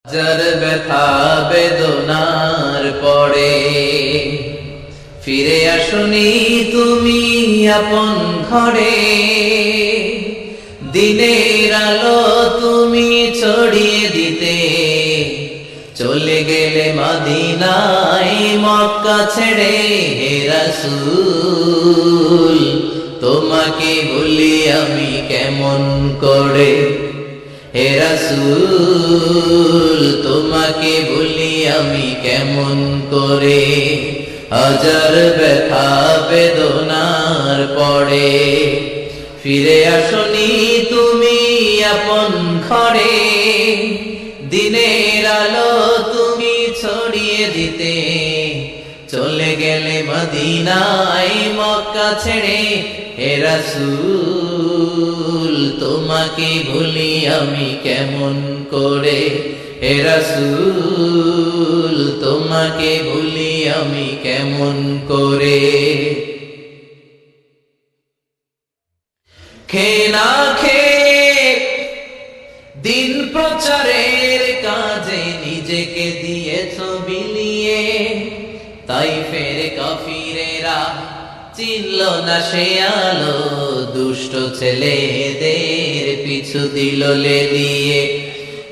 যার ব্যথা বেদনার পরে ফিরে আসনি তুমি আপন ঘরে, দিনের আলো তুমি ছড়িয়ে দিতে চলে গেলে মদিনায় মক্কা ছেড়ে। হে রাসূল তোমাকে ভুলি আমি কেমন করে, হে রাসূল তোমাকে ভুলি আমি কেমন করে। হাজার ব্যথা বেদনার পরে ফিরে আসনি তুমি আপন ঘরে, দিনের আলো তুমি ছড়িয়ে দিতে চলে গেলে মদিনায় মক্কা ছেড়ে। হে রাসূল তোমাকে ভুলি আমি কেমন করে, হে রাসূল তোমাকে ভুলি আমি কেমন করে। খেয়ে না খেয়ে দিন প্রচারের কাজে নিজেকে দিয়েছ বিলিয়ে, তাইফের কাফিরেরা চিনল না সে আলো, দুষ্ট ছেলেদের পিছু দিল লেলিয়ে।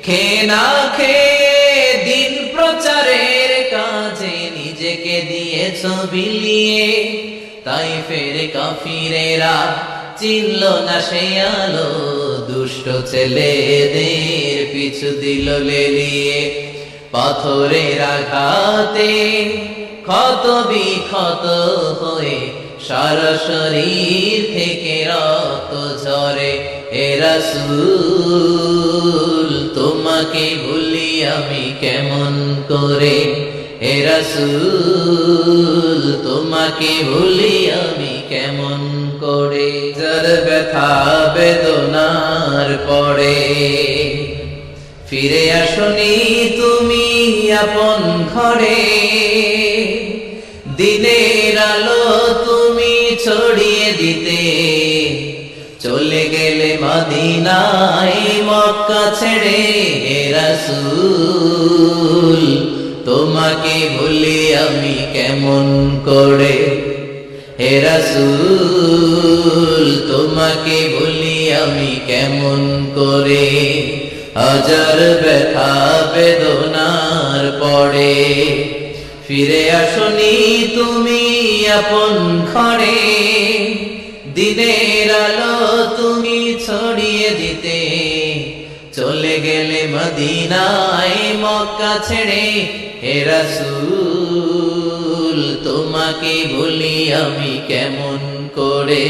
খেয়ে না খেয়ে দিন প্রচারের কাজে নিজেকে দিয়েছ বিলিয়ে, তাইফের কাফিরেরা চিনল না সে আলো, দুষ্ট ছেলেদের পিছু দিল লেলিয়ে। পাথরের আঘাতে ক্ষত বিক্ষত হয়ে সারা শরীর থেকে রক্ত ঝরে। হে রাসূল তোমাকে ভুলি আমি কেমন করে, হে রাসূল তোমাকে ভুলি আমি কেমন করে। যার ব্যথা বেদনার পরে ফিরে আসনি তুমি আপন ঘরে, দিনের আলো তুমি ছড়িয়ে দিতে চলে গেলে মদিনায় মক্কা ছেড়ে। হে রাসূল তোমাকে ভুলি আমি কেমন করে, হে রাসূল তোমাকে ভুলি আমি কেমন করে। হাজার ব্যথা বেদনার পরে ফিরে আসনি তুমি আপন ঘরে, দিনের আলো তুমি ছড়িয়ে দিতে চলে গেলে মদিনায় মক্কা ছেড়ে। হে রাসূল তোমাকে ভুলি আমি কেমন করে,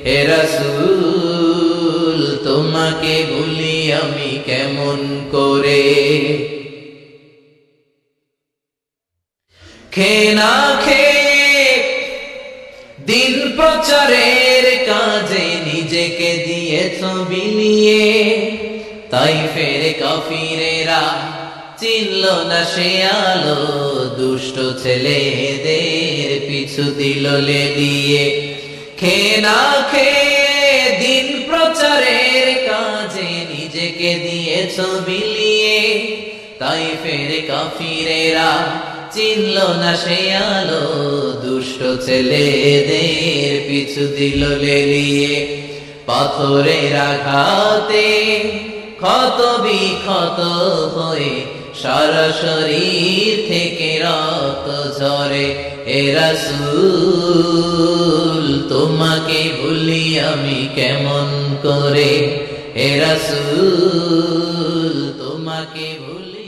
হে রাসূল তোমাকে ভুলি আমি কেমন করে। খেয়ে না খেয়ে দিন প্রচারের কাজে নিজেকে দিয়েছ বিলিয়ে, তাইফের কাফিরেরা চিনল না সে আলো, দুষ্ট ছেলেদের পিছু দিল লেলিয়ে। খেয়ে না খেয়ে দিন প্রচারের কাজে নিজেকে দিয়েছ বিলিয়ে, তাইফের কাফিরেরা চিনল না সে আলো, দুষ্ট ছেলেদের পিছু দিল লেলিয়ে। পাথরের আঘাতে ক্ষত বিক্ষত হয়ে সারা শরীর থেকে রক্ত ঝরে। হে রাসূল তোমাকে ভুলি আমি কেমন করে, হে রাসূল তোমাকে ভুলি